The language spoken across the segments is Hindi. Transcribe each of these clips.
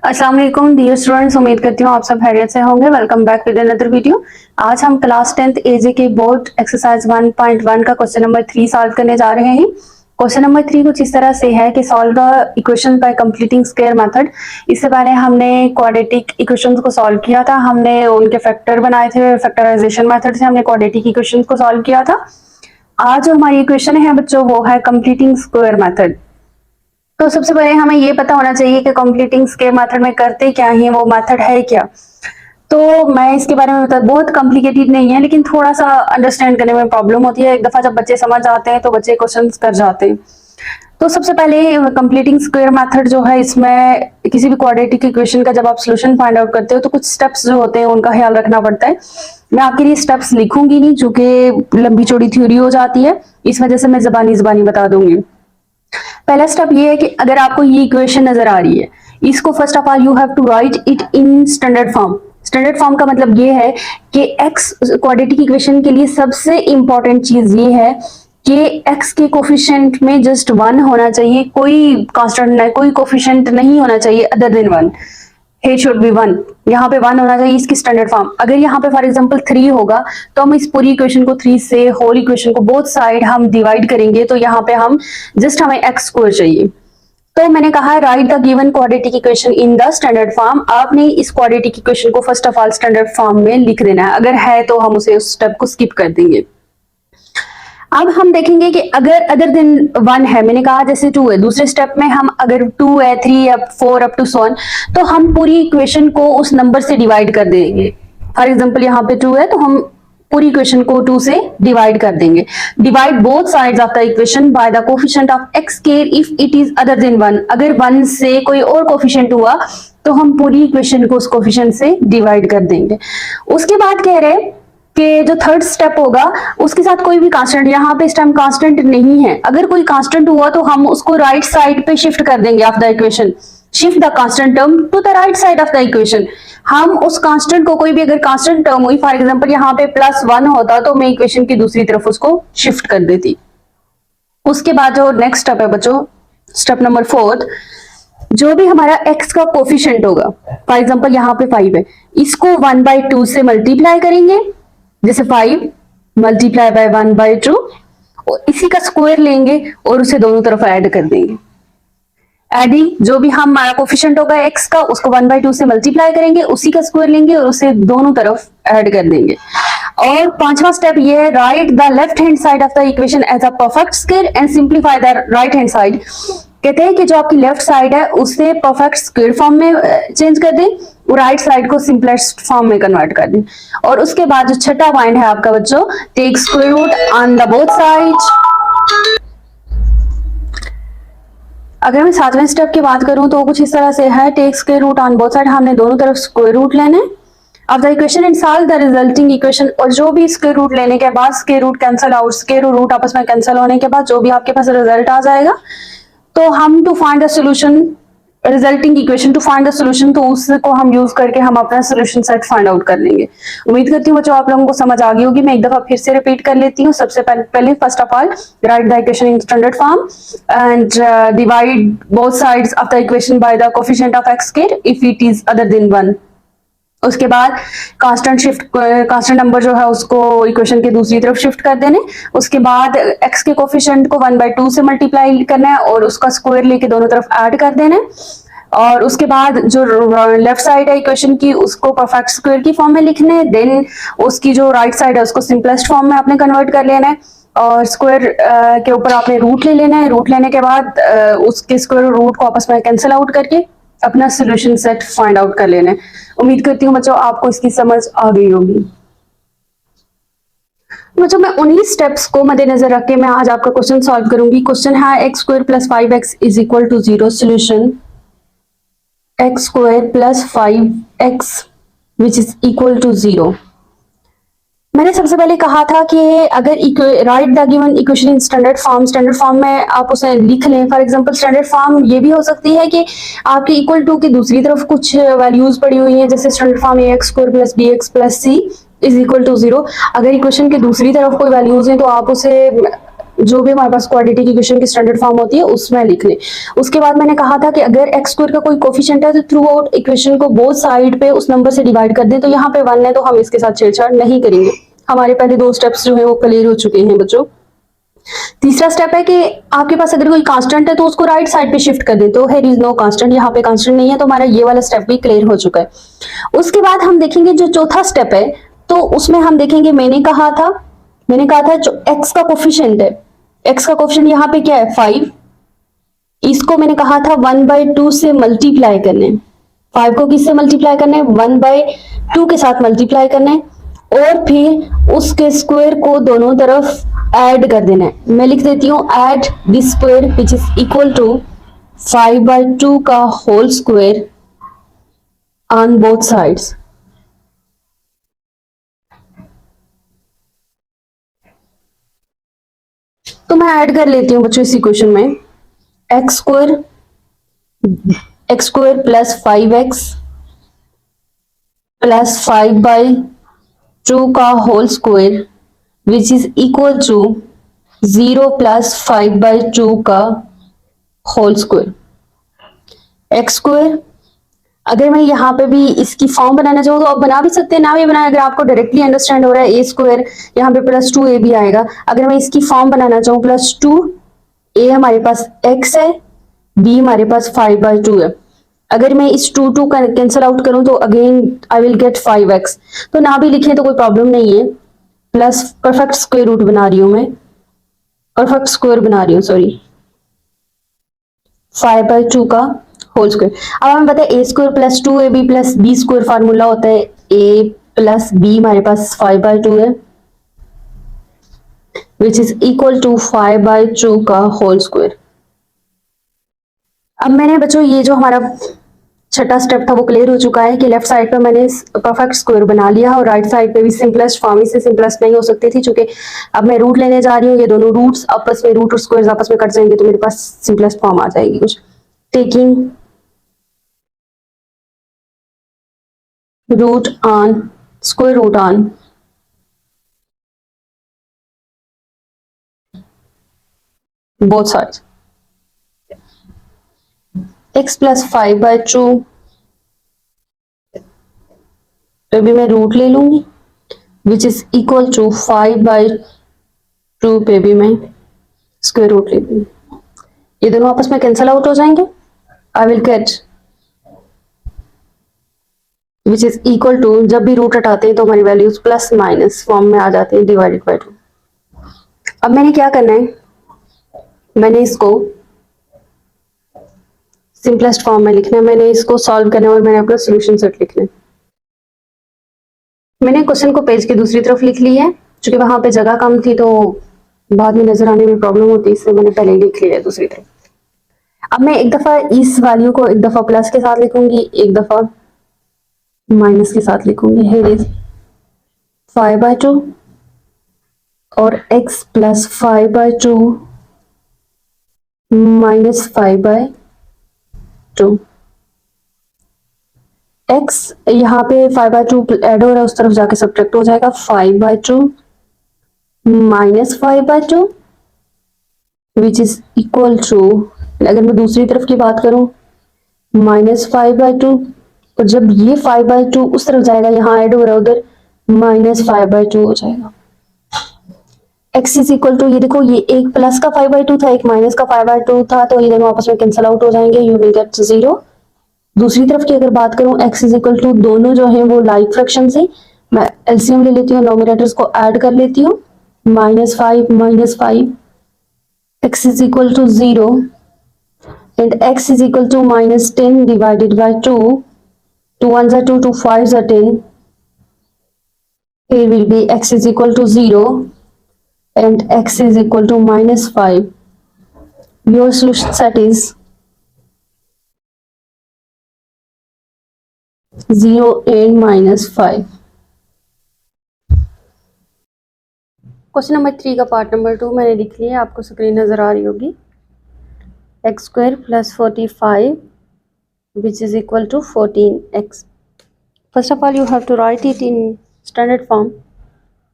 अस्सलाम वालेकुम डियर स्टूडेंट्स, उम्मीद करती हूँ आप सब खैरियत से होंगे। Welcome back with another video. आज हम क्लास 10th एजे के बोर्ड एक्सरसाइज 1.1 का क्वेश्चन नंबर 3 सॉल्व करने जा रहे हैं। क्वेश्चन नंबर 3 कुछ इस तरह से है कि solve the equation by completing square method. इससे पहले हमने क्वाड्रेटिक इक्वेशंस को सॉल्व किया था, हमने उनके फैक्टर बनाए थे, फैक्टराइजेशन मेथड से हमने क्वाड्रेटिक इक्वेशंस को सॉल्व किया था। आज जो हमारी इक्वेशन है बच्चों वो है कंप्लीटिंग स्क्वायर मेथड। तो सबसे पहले हमें ये पता होना चाहिए कि कंप्लीटिंग स्क्वायर मेथड में करते क्या है, वो मेथड है क्या। तो मैं इसके बारे में बता, बहुत कॉम्प्लिकेटेड नहीं है लेकिन थोड़ा सा अंडरस्टैंड करने में प्रॉब्लम होती है। एक दफा जब बच्चे समझ आते हैं तो बच्चे क्वेश्चंस कर जाते हैं। तो सबसे पहले कंप्लीटिंग स्क्वायर मेथड जो है, इसमें किसी भी क्वाड्रेटिक इक्वेशन का जब आप सोल्यूशन फाइंड आउट करते हो तो कुछ स्टेप्स जो होते हैं उनका ख्याल रखना पड़ता है। मैं आपके लिए स्टेप्स लिखूंगी नहीं, चूंकि लंबी चौड़ी थ्योरी हो जाती है, इस वजह से मैं जबानी बता दूंगी। पहला स्टेप ये है कि अगर आपको ये इक्वेशन नजर आ रही है, इसको first of all you have to write it in standard form. Standard form का मतलब ये है कि एक्स क्वाड्रेटिक इक्वेशन के लिए सबसे इंपॉर्टेंट चीज ये है कि एक्स के कोफिशिएंट में जस्ट 1 होना चाहिए, कोई कांस्टेंट नहीं, कोई कोफिशिएंट नहीं होना चाहिए other than 1। It should be 1, यहाँ पे 1 होना चाहिए इसकी स्टैंडर्ड फॉर्म। अगर यहाँ पे फॉर एग्जांपल 3 होगा तो हम इस पूरी इक्वेशन को 3 से होल इक्वेशन को बोथ साइड हम डिवाइड करेंगे, तो यहाँ पे हम जस्ट हमें एक्स स्क्वायर चाहिए। तो मैंने कहा right the given quadratic equation in the standard form. आपने इस क्वाड्रेटिक इक्वेशन को first of all standard form में लिख देना है, अगर है तो हम उसे उस स्टेप को स्किप कर देंगे। अब हम देखेंगे कि अगर अदर देन 1 है, मैंने कहा जैसे 2 है, दूसरे स्टेप में हम अगर 2 है, 3 है, 4 अप टू सो ऑन, तो हम पूरी इक्वेशन को उस नंबर से डिवाइड कर देंगे। फॉर एग्जांपल यहाँ पे 2 है तो हम पूरी इक्वेशन को 2 से डिवाइड कर देंगे। Divide both sides of the equation by the coefficient of x square if it is other than 1। अगर 1 से कोई और कोफिशिएंट हुआ तो हम पूरी इक्वेशन को उस कोफिशिएंट से डिवाइड कर देंगे। उसके बाद कह रहे हैं कि जो थर्ड स्टेप होगा उसके साथ कोई भी कांस्टेंट, यहाँ पे इस टाइम कांस्टेंट नहीं है, अगर कोई कांस्टेंट हुआ तो हम उसको राइट साइड पे शिफ्ट कर देंगे of the equation. Shift the constant term to the right side of the equation. हम उस कांस्टेंट को, कोई भी अगर कांस्टेंट टर्म हुई, फॉर एग्जांपल यहाँ पे +1 होता तो मैं इक्वेशन की दूसरी तरफ उसको शिफ्ट कर देती। उसके बाद जो नेक्स्ट स्टेप है बच्चों, स्टेप नंबर 4, जो भी हमारा x का कोफिशिएंट होगा, फॉर एग्जांपल यहाँ पे 5 है, इसको 1/2 से मल्टीप्लाई करेंगे, जैसे 5 मल्टीप्लाई बाय 1/2, और इसी का स्क्वायर लेंगे और उसे दोनों तरफ ऐड कर देंगे। एडिंग, जो भी हमारा कोफिशिएंट होगा x का, उसको 1/2 से मल्टीप्लाई करेंगे, उसी का स्क्वायर लेंगे और उसे दोनों तरफ ऐड कर देंगे। और पांचवा स्टेप ये है, right the left hand side of the equation as a perfect square and simplify the right hand side. कहते हैं कि जो आपकी लेफ्ट साइड है उसे परफेक्ट स्क्वायर फॉर्म में चेंज कर दें, राइट साइड को सिंपलेस्ट फॉर्म में कन्वर्ट कर दें। और उसके बाद जो छठा पॉइंट है आपका बच्चों, take square root on the both sides. अगर मैं 7वें स्टेप की बात करूं तो कुछ इस तरह से है, take square root on both side, हमने दोनों तरफ स्क्वायर रूट लेने of the equation and solve the resulting equation. और जो भी स्क्वायर रूट लेने के बाद square root cancel out, square root आपस में कैंसिल होने के बाद जो भी आपके पास रिजल्ट आ जाएगा, तो हम to find the solution resulting equation, to find the solution, तो उसको हम यूज करके हम अपना सॉल्यूशन सेट फाइंड आउट कर लेंगे। उम्मीद करती हूँ बच्चों आप लोगों को समझ आ गई होगी। मैं एक दफा फिर से रिपीट कर लेती हूँ। सबसे पहले first of all right the equation in standard form and divide both sides of the equation by the coefficient of x square if it is other than 1। उसके बाद कांस्टेंट नंबर जो है उसको इक्वेशन के दूसरी तरफ शिफ्ट कर देने। उसके बाद x के कोफिशिएंट को 1/2 से मल्टीप्लाई करना है और उसका स्क्वायर लेके दोनों तरफ ऐड कर देना है। और उसके बाद जो लेफ्ट साइड है इक्वेशन की उसको परफेक्ट स्क्वायर की फॉर्म में लिखना है, देन उसकी जो राइट साइड है उसको सिंपलेस्ट फॉर्म में आपने कन्वर्ट कर लेना है और स्क्वायर के ऊपर आपने रूट ले लेना है। रूट लेने के बाद उसके स्क्वायर रूट को आपस में कैंसिल आउट करके अपना सॉल्यूशन सेट फाइंड आउट कर लेना है। उम्मीद करती हूँ बच्चों आपको इसकी समझ आ गई होगी। बच्चों मैं उन्हीं स्टेप्स को मद्देनजर रख के मैं आज आपका क्वेश्चन सॉल्व करूंगी। क्वेश्चन है x² + 5x = 0। Solution x² + 5x which is equal to 0। मैंने सबसे पहले कहा था कि अगर right the given equation in standard form में आप उसे लिख लें। फॉर एग्जांपल स्टैंडर्ड फॉर्म ये भी हो सकती है कि आपके इक्वल टू की दूसरी तरफ कुछ वैल्यूज पड़ी हुई हैं, जैसे standard form ax² + bx + c = 0। अगर इक्वेशन के दूसरी तरफ कोई वैल्यूज हैं तो आप उसे जो भी हमारे पास क्वाड्रेटिक इक्वेशन की स्टैंडर्ड फॉर्म होती है उसमें लिख लें। उसके बाद मैंने कहा था कि अगर एक्स स्क्वायर का कोई कोफिशिएंट है तो थ्रू आउट इक्वेशन को बोथ साइड पे उस नंबर से डिवाइड कर दें। तो यहाँ पे 1 है तो हम इसके साथ छेड़छाड़ नहीं करेंगे। हमारे पहले 2 स्टेप्स जो है वो क्लियर हो चुके हैं बच्चों। तीसरा स्टेप है कि आपके पास अगर कोई कांस्टेंट है तो उसको राइट साइड पे शिफ्ट कर दें। तो हियर इज नो कांस्टेंट, यहाँ पे कांस्टेंट नहीं है, तो हमारा ये वाला स्टेप भी क्लियर हो चुका है। उसके बाद हम देखेंगे जो चौथा स्टेप है, तो उसमें हम देखेंगे मैंने कहा था जो एक्स का कोफिशिएंट है, एक्स का कोफिशिएंट यहाँ पे क्या है 5, इसको मैंने कहा था 1/2 से मल्टीप्लाई करने। 5 को किससे मल्टीप्लाई करना है, 1/2 के साथ मल्टीप्लाई करना है और फिर उसके स्क्वायर को दोनों तरफ ऐड कर देना है। मैं लिख देती हूँ add this square which is equal to 5/2 का whole square on both sides. तो मैं ऐड कर लेती हूँ बच्चों इस इक्वेशन में x square plus 5x plus 5/2 का whole square which is equal to 0 plus 5/2 का होल स्क्वायर। एक्स स्क्वायर अगर मैं यहाँ पे भी इसकी फॉर्म बनाना चाहूँ तो आप बना भी सकते हैं, ना भी बनाए। अगर आपको डायरेक्टली अंडरस्टैंड हो रहा है, ए स्क्वायर यहाँ पे प्लस 2a भी आएगा। अगर मैं इसकी फॉर्म बनाना चाहूँ +2a हमारे पास x है, b हमारे पास 5/2 है। अगर मैं इस 2 का कैंसिल आउट करूं तो again I will gate 5x। तो ना भी लिखें तो कोई प्रॉब्लम नहीं है। प्लस परफेक्ट स्क्वायर रूट बना रही हूं मैं, परफेक्ट स्क्वायर बना रही हूँ सॉरी, 5/2 का होल स्क्वायर। अब हमें पता है A square plus 2ab plus B square formula होता है, a प्लस b हमारे पास 5/2 है विच इज इक्वल टू 5/2 का होल स्क्वायर। अब मैंने बच्चों ये जो हमारा छठा स्टेप था वो क्लियर हो चुका है कि लेफ्ट साइड पे मैंने परफेक्ट स्क्वायर बना लिया और राइट साइड पे भी सिंपलेस्ट फॉर्म, इससे सिंपलेस्ट नहीं हो सकती थी क्योंकि अब मैं रूट लेने जा रही हूँ। ये दोनों रूट्स आपस में, रूट और स्क्वायर्स आपस में कट जाएंगे तो मेरे पास सिंपलेस्ट फॉर्म आ जाएगी कुछ। Taking root on square root on both sides, x plus 5/2 तो भी मैं रूट ले लूंगी विच इज इक्वल टू 5/2 पे भी मैं स्क्वायर रूट ले लूंगी। ये दोनों आपस में कैंसिल आउट हो जाएंगे। I will get which is equal to, जब भी रूट हटाते हैं तो हमारी वैल्यूज प्लस माइनस फॉर्म में आ जाते हैं, डिवाइडेड बाय 2। अब मैंने क्या करना है, मैंने इसको सिंपलेस्ट फॉर्म में लिखना है, मैंने इसको सॉल्व करना है और मैंने अपना सोल्यूशन सेट लिखना है। मैंने क्वेश्चन को पेज के दूसरी तरफ लिख ली है, क्योंकि वहां पे जगह कम थी तो बाद में नजर आने में प्रॉब्लम होती है, इसलिए मैंने पहले ही लिख लिया है दूसरी तरफ। अब मैं एक दफा इस वैल्यू को एक दफा प्लस के साथ लिखूंगी, एक दफा माइनस के साथ लिखूंगी। हियर इज 5/2 और x प्लस 5/2 माइनस 5/2। x यहाँ पे 5/2 ऐड हो रहा है, उस तरफ जाके सब्ट्रैक्ट हो जाएगा। 5/2 minus 5/2 which is equal to, अगर मैं दूसरी तरफ की बात करूं -5/2, और जब ये 5/2 उस तरफ जाएगा, यहाँ ऐड हो रहा है उधर -5/2 हो जाएगा। x इज इक्वल टू, ये देखो ये एक प्लस का 5/2 था, एक माइनस का 5/2 था, तो ये दोनों आपस में कैंसिल आउट हो जाएंगे, यू विल गेट 0। दूसरी तरफ की अगर बात करूं x इज इक्वल टू, दोनों जो है वो लाइक फ्रैक्शन से, मैं एलसीएम ले लेती हूँ, नॉमिनेटर्स को ऐड कर लेती हूँ, -5 x is equal to 0 and x is equal to -10 divided by 2. 2 ones are 2, 2 5s are 10. Here will be x is equal to 0 and x is equal to -5. Your solution set is 0 and -5. Question number 3 का पार्ट नंबर 2 मैंने लिख लिया, आपको स्क्रीन नजर आ रही होगी। x square plus 45 which is equal to 14x. First of all you have to write it in standard form.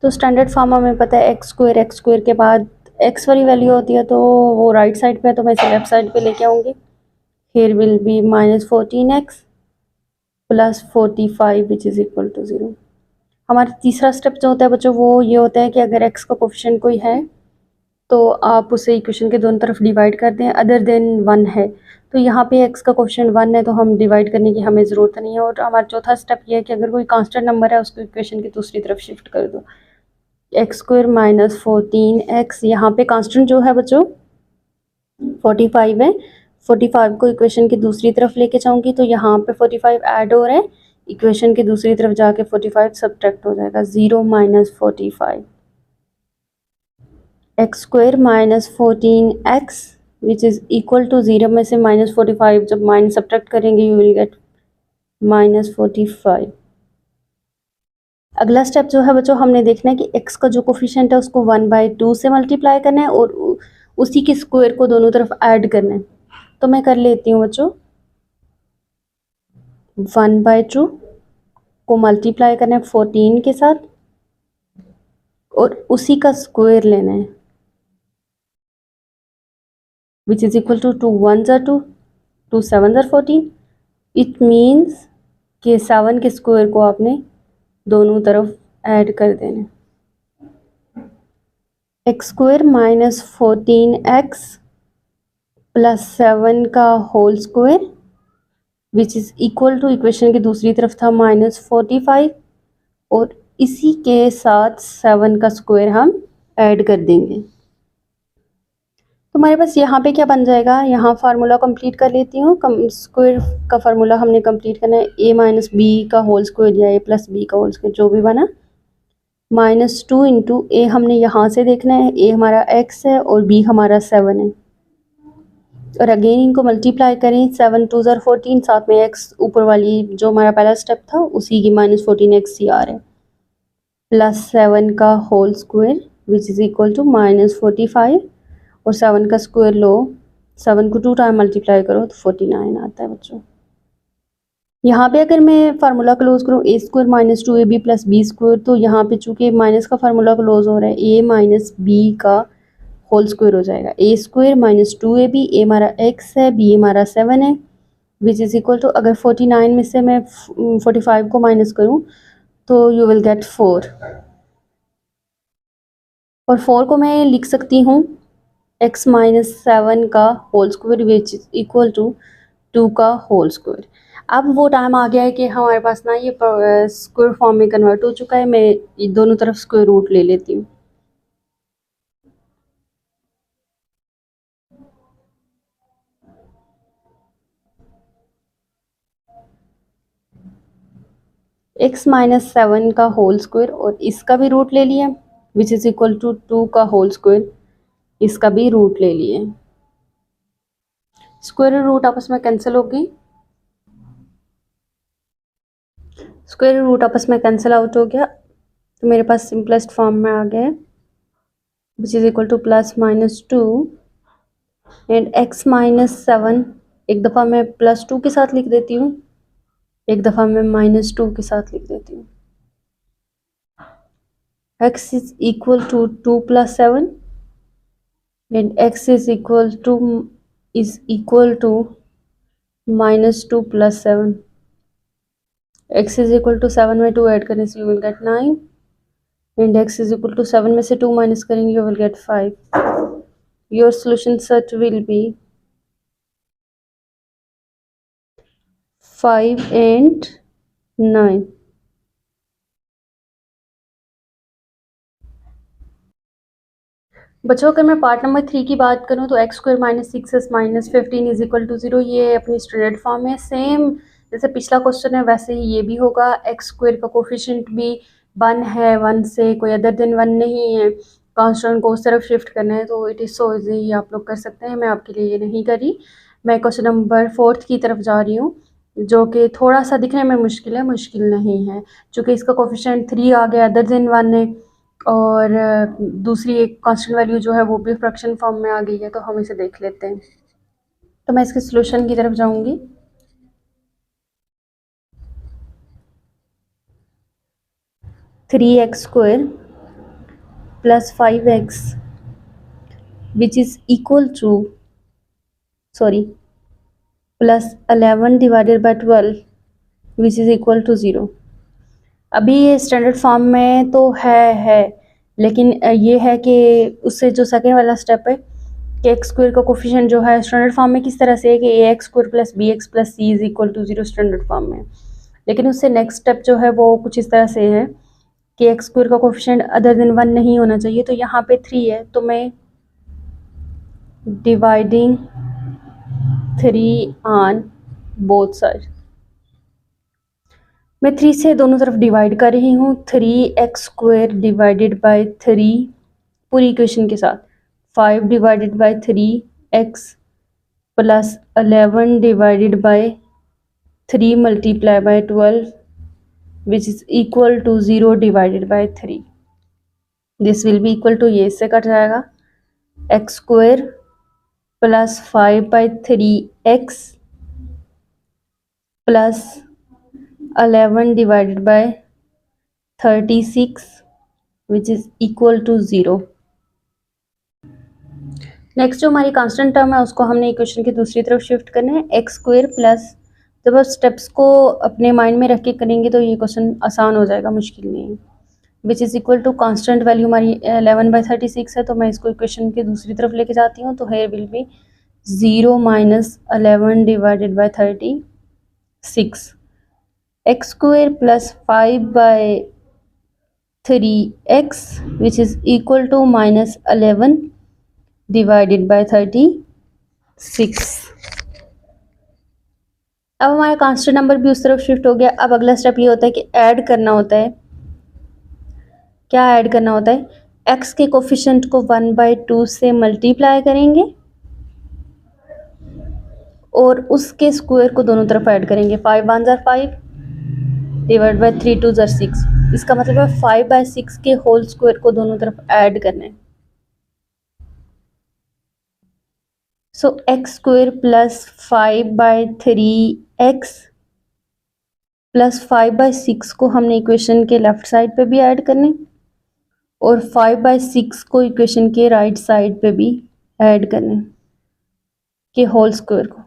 तो स्टैंडर्ड फॉर्म हमें पता है x स्क्वायर के बाद एक्स वाली वैल्यू होती है तो वो राइट साइड पे है, तो मैं इसे लेफ्ट साइड पे लेके आऊँगी। Here will be -14x plus 45 which is equal to 0। हमारा तीसरा स्टेप जो होता है बच्चों वो ये होता है कि अगर x का कोफिशिएंट कोई है तो आप उसे इक्वेशन के दोनों तरफ डिवाइड कर दें, अदर देन 1 है। तो यहाँ पे x का कोफिशिएंट 1 है तो हम डिवाइड करने की हमें ज़रूरत नहीं है। और हमारा चौथा स्टेप ये है कि अगर कोई कांस्टेंट नंबर है उसको इक्वेशन की दूसरी तरफ शिफ्ट कर दो। x² माइनस 14x, यहाँ पे कांस्टेंट जो है बच्चों 45 है, 45 को इक्वेशन की दूसरी तरफ लेके जाऊंगी तो यहाँ पे 45 ऐड हो रहा है, इक्वेशन की दूसरी तरफ जाके 45 सब्ट्रैक्ट हो जाएगा। 0 minus 45, x² minus 14x which is equal to 0 में से -45 जब माइनस सब्ट्रैक्ट करेंगे यू विल गेट -45। अगला स्टेप जो है बच्चों हमने देखना है कि x का जो कोफिशिएंट है उसको 1/2 से मल्टीप्लाई करना है और उसी के स्क्वायर को दोनों तरफ ऐड करना है। तो मैं कर लेती हूँ बच्चों, 1/2 को मल्टीप्लाई करना है 14 के साथ और उसी का स्क्वायर लेना है विच इज इक्वल टू 2 1 ज़ा 2, 2 7 ज़ा 14। इट मीन्स कि 7 के स्क्वायर को आपने दोनों तरफ ऐड कर देना। x² माइनस 14x प्लस 7 का whole square which is equal to equation की दूसरी तरफ था -45 और इसी के साथ 7 का स्क्वायर हम ऐड कर देंगे। तो हमारे पास यहाँ पे क्या बन जाएगा, यहाँ फार्मूला कंप्लीट कर लेती हूँ। स्क्वायर का फार्मूला हमने कंप्लीट करना है, a माइनस बी का होल स्क्वायर या a प्लस बी का होल स्क्वायर जो भी बना, -2 इंटू a हमने यहाँ से देखना है, a हमारा x है और b हमारा 7 है और अगेन इनको मल्टीप्लाई करें, 7 2 ज़ा 14, साथ में x ऊपर वाली जो हमारा पहला स्टेप था उसी की -14x ही आ रहा है, प्लस 7 का whole square which is equal to -45 और 7 का स्क्वायर लो, 7 को 2 टाइम मल्टीप्लाई करो तो 49 आता है बच्चों। यहाँ पे अगर मैं फार्मूला क्लोज करूँ a² minus 2ab plus b², तो यहाँ पे चूंकि माइनस का फार्मूला क्लोज हो रहा है a माइनस b का होल स्क्वायर हो जाएगा, a² माइनस 2ab, a हमारा x है, b हमारा 7 है विच इज़ इक्वल टू, अगर 49 में से मैं 45 को माइनस करूँ तो यू विल गेट 4 और 4 को मैं लिख सकती हूँ x माइनस 7 का whole square which is equal to 2 का होल स्क्वायर। अब वो टाइम आ गया है कि हमारे पास ना ये स्क्वायर फॉर्म में कन्वर्ट हो चुका है। मैं दोनों तरफ स्क्वायर रूट ले लेती हूँ। x माइनस 7 का होल स्क्वायर और इसका भी रूट ले लिया विच इज इक्वल टू 2 का होल स्क्वायर, इसका भी रूट ले लिए। स्क्वायर रूट आपस में कैंसिल होगी, स्क्वायर रूट आपस में कैंसिल आउट हो गया तो मेरे पास सिंपलेस्ट फॉर्म में आ गया which is equal to +-2 and x minus 7, एक दफ़ा मैं +2 के साथ लिख देती हूँ, एक दफ़ा मैं -2 के साथ लिख देती हूँ। x is equal to 2 + 7 and x is equal to -2 + 7। x is equal to 7 में 2 ऐड करने से you will get 9 and x is equal to 7 में से 2 माइनस करेंगे you will get 5। Your solution set will be 5 and 9। बच्चों अगर मैं पार्ट नंबर 3 की बात करूं तो x² minus 6s minus 15 is equal to 0, ये अपनी स्टैंडर्ड फॉर्म है। सेम जैसे पिछला क्वेश्चन है वैसे ही ये भी होगा। x² का कोफिशिएंट भी 1 है, 1 से कोई अदर देन 1 नहीं है, कांस्टेंट को उस तरफ शिफ्ट करना है तो इट इज़ सो इजी, आप लोग कर सकते हैं। मैं आपके लिए ये नहीं करी, मैं क्वेश्चन नंबर 4 की तरफ जा रही हूँ जो कि थोड़ा सा दिखने में मुश्किल है, मुश्किल नहीं है चूँकि इसका कोफिशिएंट 3 आ गया, अदर देन 1 है और दूसरी एक कांस्टेंट वैल्यू जो है वो भी फ्रैक्शन फॉर्म में आ गई है, तो हम इसे देख लेते हैं। तो मैं इसके सॉल्यूशन की तरफ जाऊंगी। Three x square plus 5x which is equal to plus 11 divided by 12 which is equal to 0। अभी ये स्टैंडर्ड फॉर्म में तो है लेकिन ये है कि उससे जो सेकेंड वाला स्टेप है कि एक्स स्क्वायर का कोफिशिएंट जो है स्टैंडर्ड फॉर्म में किस तरह से है कि A X square plus B X plus C is equal to 0 standard form में, लेकिन उससे नेक्स्ट स्टेप जो है वो कुछ इस तरह से है कि एक्स स्क्वायर का कोफिशिएंट अदर देन 1 नहीं होना चाहिए। तो यहाँ पे 3 है तो मैं डिवाइडिंग 3 ऑन बोथ साइड, मैं 3 से दोनों तरफ डिवाइड कर रही हूँ। 3x स्क्वायर डिवाइडेड बाय 3 पूरी इक्वेशन के साथ, 5 divided by 3x plus 11 divided by 3 multiply by 12 which is equal to 0 divided by 3। This will be equal to, ये इससे कट जाएगा, x square plus 5 by 3x plus 11 divided by 36 which is equal to 0। Next जो हमारी कांस्टेंट टर्म है उसको हमने इक्वेशन की दूसरी तरफ शिफ्ट करना है, एक्स स्क्वायर प्लस, जब आप स्टेप्स को अपने माइंड में रख के करेंगे तो ये क्वेश्चन आसान हो जाएगा, मुश्किल नहीं है। Which is equal to constant value हमारी 11/36 है तो मैं इसको इक्वेशन की दूसरी तरफ लेके जाती हूँ, तो here will be 0 minus 11 divided by 36, x square plus 5 by 3x which is equal to minus 11 divided by 36। अब हमारा कांस्टेंट नंबर भी उस तरफ शिफ्ट हो गया। अब अगला स्टेप ये होता है कि ऐड करना होता है। क्या ऐड करना होता है? x के कोफिशिएंट को 1/2 से मल्टीप्लाई करेंगे और उसके स्क्वायर को दोनों तरफ ऐड करेंगे। 5 1 ज़ा 5 डिवाइड बाई 3 2 ज़ा 6, इसका मतलब है 5/6 के होल स्क्वायर को दोनों तरफ ऐड करना है। So X square plus 5/3x plus 5/6 को हमने इक्वेशन के लेफ्ट साइड पे भी ऐड करने और 5/6 को इक्वेशन के राइट साइड पे भी ऐड करने के होल स्क्वायर को।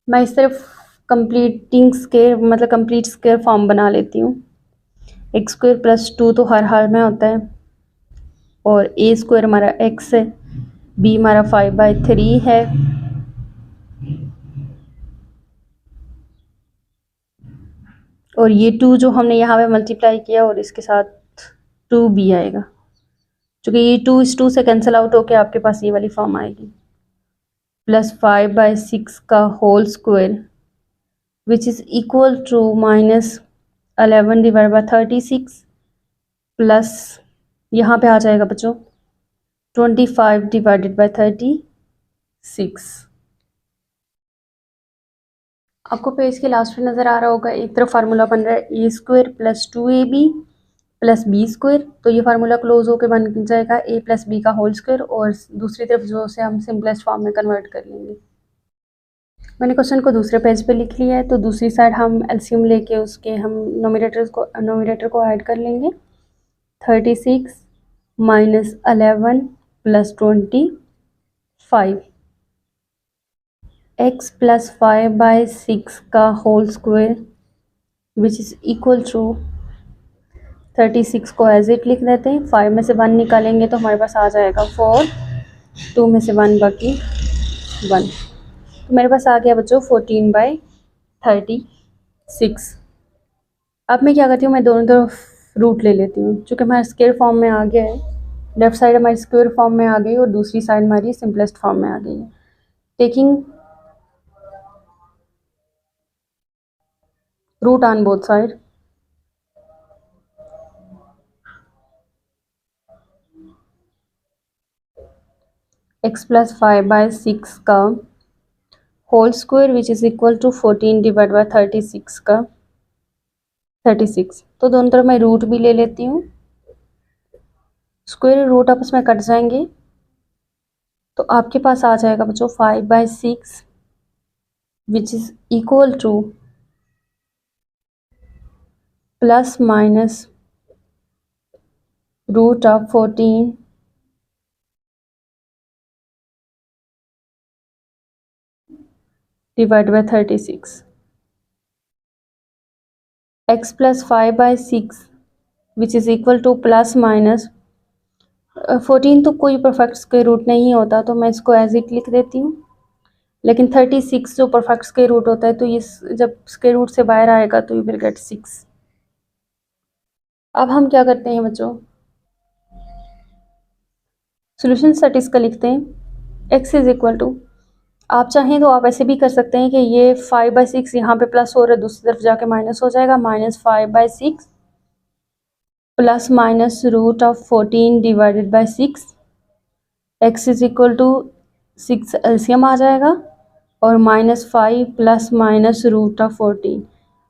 मैं इस तरफ कंप्लीटिंग स्क्वायर मतलब कंप्लीट स्क्वायर फॉर्म बना लेती हूँ। एक्स स्क्वायर प्लस 2 तो हर हाल में होता है और ए स्क्वायर हमारा x है, b हमारा 5/3 है और ये 2 जो हमने यहाँ पे मल्टीप्लाई किया और इसके साथ 2b आएगा, क्योंकि ये 2 इस 2 से कैंसिल आउट होके आपके पास ये वाली फॉर्म आएगी, प्लस 5/6 का whole square which is equal to minus 11 divide by 36 plus यहाँ पे आ जाएगा बच्चों 25 डिवाइडेड बाई 36। आपको पेज के लास्ट में नज़र आ रहा होगा, एक तरफ फार्मूला बन रहा है A square plus 2ab plus B square, तो ये फार्मूला क्लोज होकर बन जाएगा ए प्लस बी का होल स्क्वायर और दूसरी तरफ जो से हम सिंपलेस्ट फॉर्म में कन्वर्ट कर लेंगे। मैंने क्वेश्चन को दूसरे पेज पे लिख लिया है, तो दूसरी साइड हम एलसीएम लेके उसके हम नोमिनेटर को ऐड कर लेंगे। 36 माइनस 11 प्लस 25, x प्लस 5/6 का whole square which is equal to 36 को एज इट लिख देते हैं। 5 में से 1 निकालेंगे तो हमारे पास आ जाएगा 4, 2 में से 1 बाकी 1, तो मेरे पास आ गया बच्चों 14/36। अब मैं क्या करती हूँ, मैं दोनों तरफ रूट ले लेती हूँ, चूँकि हमारा स्क्वायर फॉर्म में आ गया है, लेफ्ट साइड हमारी स्क्वायर फॉर्म में आ गई और दूसरी साइड हमारी सिंपलेस्ट फॉर्म में आ गई है। Taking root on both side, x plus 5/6 का whole square which is equal to 14 divide by 36 का 36, तो दोनों तरफ मैं रूट भी ले लेती हूँ, स्क्वायर रूट आपस में कट जाएंगे तो आपके पास आ जाएगा बच्चों 5/6 which is equal to plus minus root of 14 divide by 36, x plus 5/6 which is equal to plus minus 14 तो कोई परफेक्ट स्क्वायर रूट नहीं होता, तो मैं इसको एज इट लिख देती हूँ। लेकिन 36 जो परफेक्ट स्क्वायर रूट होता है, तो ये जब स्क्वायर रूट से बाहर आएगा तो यू विल गेट 6। अब हम क्या करते हैं बच्चों, सोल्यूशन सेट इसका लिखते हैं। x इज इक्वल टू, आप चाहें तो आप ऐसे भी कर सकते हैं कि ये 5/6 यहाँ पे प्लस हो रहा है, दूसरी तरफ जाके माइनस हो जाएगा, -5/6 plus minus root of 14 divided by 6, x is equal to 6 LCM आ जाएगा, और -5 प्लस माइनस रूट ऑफ 14।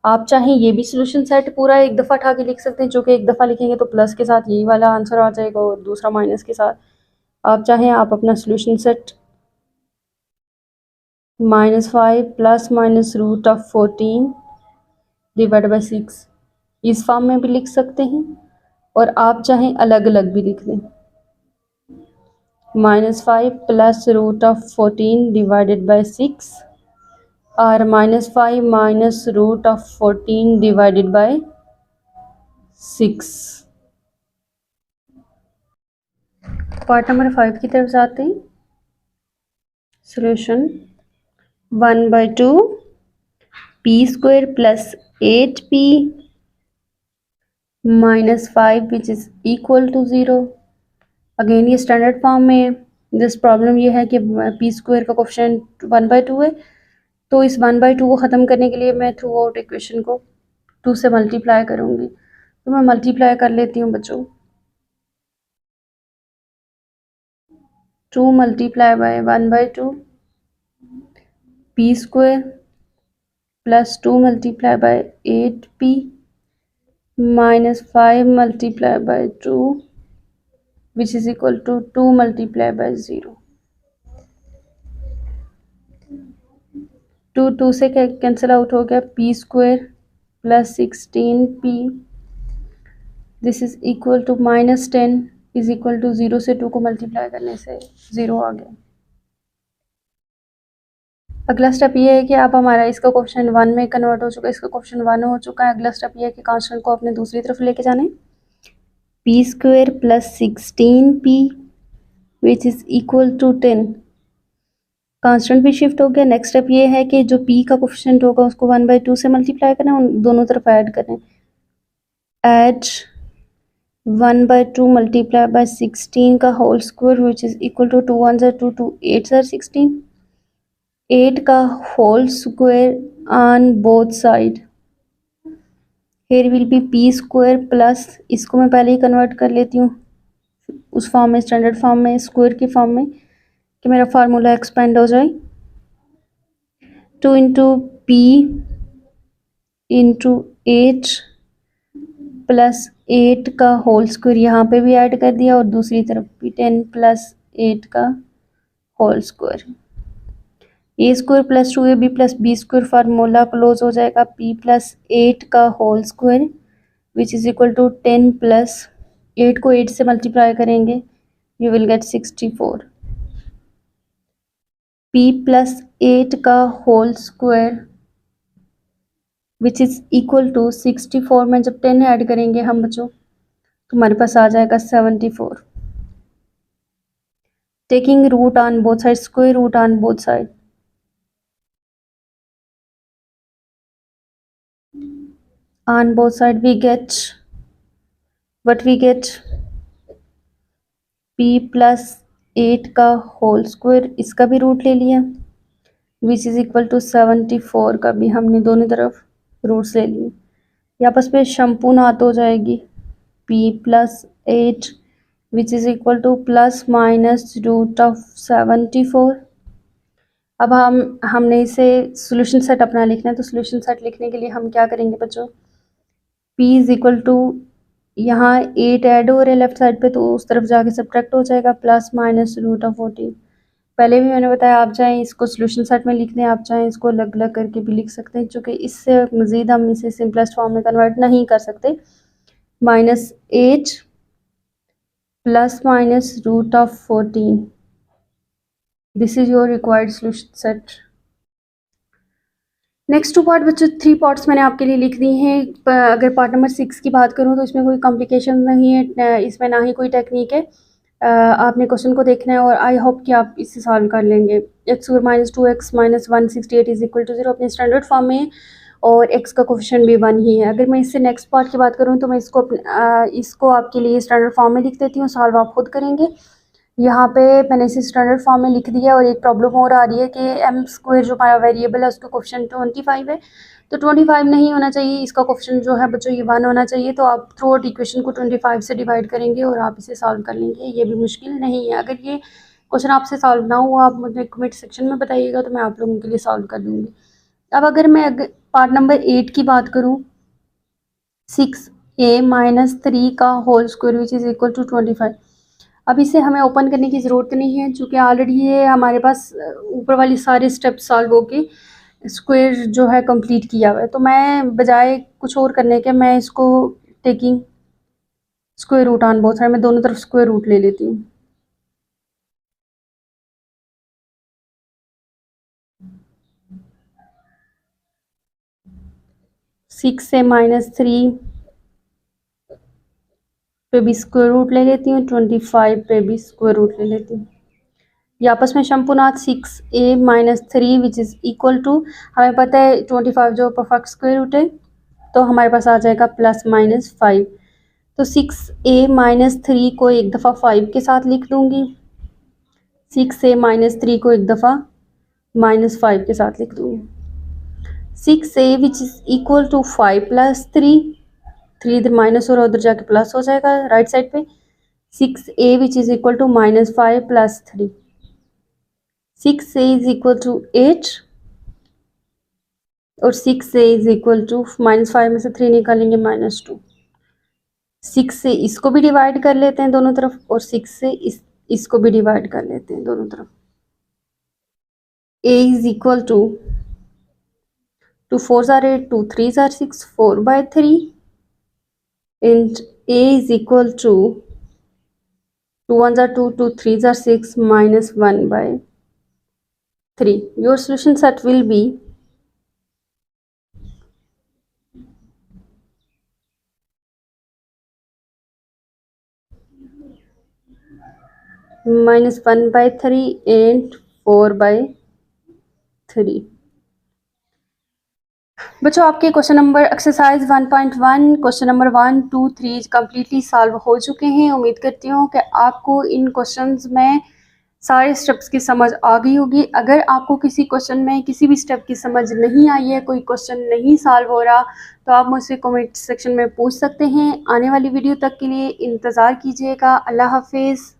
आप चाहें ये भी सोल्यूशन सेट पूरा एक दफ़ा उठा के लिख सकते हैं, जो कि एक दफ़ा लिखेंगे तो प्लस के साथ यही वाला आंसर आ जाएगा और दूसरा माइनस के साथ। आप चाहें आप अपना solution set -5 plus minus root of 14 divide by 6 इस फॉर्म में भी लिख सकते हैं, और आप चाहें अलग अलग भी लिख दें। -5 plus root of 14 divided by 6 और -5 minus root of 14 divided by 6। Part number 5 की तरफ जाते हैं। Solution 1/2 p square plus 8p -5 which is equal to 0। Again ये स्टैंडर्ड फॉर्म में है। दिस प्रॉब्लम ये है कि पी स्क्वायर का कोफिशिएंट 1/2 है, तो इस 1/2 को ख़त्म करने के लिए मैं थ्रू आउट इक्वेशन को 2 से मल्टीप्लाई करूँगी। तो मैं मल्टीप्लाई कर लेती हूँ बच्चों। 2 multiply by 1/2 p square plus 2 multiply by 8p -5 multiply by 2 which is equal to 2 multiply by 0। 2 से कैंसिल आउट हो गया, p square plus 16p this is equal to -10 is equal to 0 से 2 को मल्टीप्लाई करने से 0 आ गया। अगला स्टेप ये है कि अब हमारा इसका कोफिशिएंट 1 में कन्वर्ट हो चुका है, इसका कोफिशिएंट 1 हो चुका है। अगला स्टेप ये है कि कांस्टेंट को अपने दूसरी तरफ लेके जाना है। p square plus 16p which is equal to 10, constant भी शिफ्ट हो गया। नेक्स्ट स्टेप ये है कि जो p का कोफिशिएंट होगा उसको 1/2 से मल्टीप्लाई करना है, उन दोनों तरफ ऐड करें। ऐड 1/2 मल्टीप्लाई बाय 16 का whole square which is equal to 2 1 ज़ा 2 2 8 ज़ा 16, 8 का whole square on both side. Here will be p square plus, इसको मैं पहले ही कन्वर्ट कर लेती हूँ उस फॉर्म में, स्टैंडर्ड फॉर्म में, स्क्वायर की फॉर्म में, कि मेरा फार्मूला एक्सपेंड हो जाए। 2 इंटू p इंटू 8 प्लस 8 का होल स्क्वायर यहाँ पे भी ऐड कर दिया, और दूसरी तरफ भी 10 प्लस 8 का whole square. A square plus 2ab plus B square formula close हो जाएगा। p प्लस 8 का whole square which is equal to 10 plus 8 को 8 से मल्टीप्लाई करेंगे, you will get 64। p plus 8 का whole square which is equal to 64 में जब 10 ऐड करेंगे हम बच्चों तो हमारे पास आ जाएगा 74। Taking root on both side, square root on both side, on both side we get what we get, p plus 8 का होल स्क्वायर, इसका भी रूट ले लिया विच इज इक्वल टू 74 का भी हमने दोनों तरफ रूट्स ले लिए। ये आपस में संपूर्णात हो जाएगी। p plus 8 which is equal to plus minus root of 74। अब हमने इसे सोल्यूशन सेट अपना लिखना है, तो सोल्यूशन सेट लिखने के लिए हम क्या करेंगे बच्चों, p इज इक्वल टू, यहाँ 8 ऐड हो रहे लेफ्ट साइड पे, तो उस तरफ जाके सब्ट्रैक्ट हो जाएगा, प्लस माइनस रूट ऑफ 14। पहले भी मैंने बताया, आप चाहें इसको सोल्यूशन सेट में लिख दें, आप चाहें इसको अलग अलग करके भी लिख सकते हैं, क्योंकि इससे मज़ीद हम इसे सिंपलेस्ट फॉर्म में कन्वर्ट नहीं कर सकते। -8 plus minus root of 14. This is your required solution set. Next two part बच्चों, 3 पार्ट्स मैंने आपके लिए लिख दी हैं। अगर पार्ट नंबर 6 की बात करूं तो इसमें कोई कॉम्प्लिकेशन नहीं है, इसमें ना ही कोई टेक्निक है। आपने क्वेश्चन को देखना है और आई होप कि आप इससे सॉल्व कर लेंगे। X square minus 2x minus 168 is equal to 0 अपने स्टैंडर्ड फॉर्म में, और x का कोफिशिएंट भी 1 ही है। अगर मैं इससे नेक्स्ट पार्ट की बात करूँ तो मैं इसको आपके लिए स्टैंडर्ड फॉर्म में लिख देती हूँ, सॉल्व आप खुद करेंगे। यहाँ पे मैंने इसे स्टैंडर्ड फॉर्म में लिख दिया और एक प्रॉब्लम और आ रही है कि एम स्क्वायर जो हमारा वेरिएबल है उसका कोफिशिएंट 25 है, तो 25 नहीं होना चाहिए, इसका कोफिशिएंट जो है बच्चों ये 1 होना चाहिए। तो आप थ्रू आउट इक्वेशन को 25 से डिवाइड करेंगे और आप इसे सॉल्व कर लेंगे, ये भी मुश्किल नहीं है। अगर ये क्वेश्चन आपसे सॉल्व ना हुआ आप मुझे कमेंट सेक्शन में बताइएगा तो मैं आप लोगों के लिए सॉल्व कर दूँगी। अब अगर मैं पार्ट नंबर 8 की बात करूँ, 6a माइनस 3 का whole square which is equal to 25। अब इसे हमें ओपन करने की ज़रूरत नहीं है, चूँकि ऑलरेडी ये हमारे पास ऊपर वाली सारे स्टेप्स सॉल्व होके स्क्वायर जो है कंप्लीट किया हुआ है। तो मैं बजाय कुछ और करने के मैं इसको taking square root on both side, मैं दोनों तरफ स्क्वायर रूट ले लेती हूँ। सिक्स से माइनस 3 पे भी स्क्वायर रूट ले लेती हूँ, 25 पे भी स्क्वायर रूट ले लेती हूँ। ये आपस में शंपुनाथ 6a minus 3 which is equal to, हमें पता है 25 जो परफेक्ट स्क्वायर रूट है तो हमारे पास आ जाएगा प्लस माइनस 5। तो 6a माइनस 3 को एक दफ़ा 5 के साथ लिख दूंगी, 6a माइनस 3 को एक दफ़ा माइनस 5 के साथ लिख दूंगी। 6a which is equal to 5 plus 3 इधर माइनस और उधर जाके प्लस हो जाएगा राइट साइड पे। 6a which is equal to minus 5 plus 3, 6a is equal to 8 और 6a is equal to minus 5 में से 3 निकालेंगे माइनस 2। 6 से इसको भी डिवाइड कर लेते हैं दोनों तरफ और 6 से इसको भी डिवाइड कर लेते हैं दोनों तरफ। a is equal to 2 4s are 8, 2 3s are 6, 4/3 and a is equal to 2 1s are 2, 2 3s are 6 minus 1/3. Your solution set will be minus 1/3 and 4/3। बच्चों आपके question number exercise 1.1 question number 1 2 3 completely solve हो चुके हैं। उम्मीद करती हूँ कि आपको इन क्वेश्चंस में सारे स्टेप्स की समझ आ गई होगी। अगर आपको किसी क्वेश्चन में किसी भी स्टेप की समझ नहीं आई है, कोई क्वेश्चन नहीं सॉल्व हो रहा, तो आप मुझसे कमेंट सेक्शन में पूछ सकते हैं। आने वाली वीडियो तक के लिए इंतज़ार कीजिएगा। अल्लाह हाफिज़।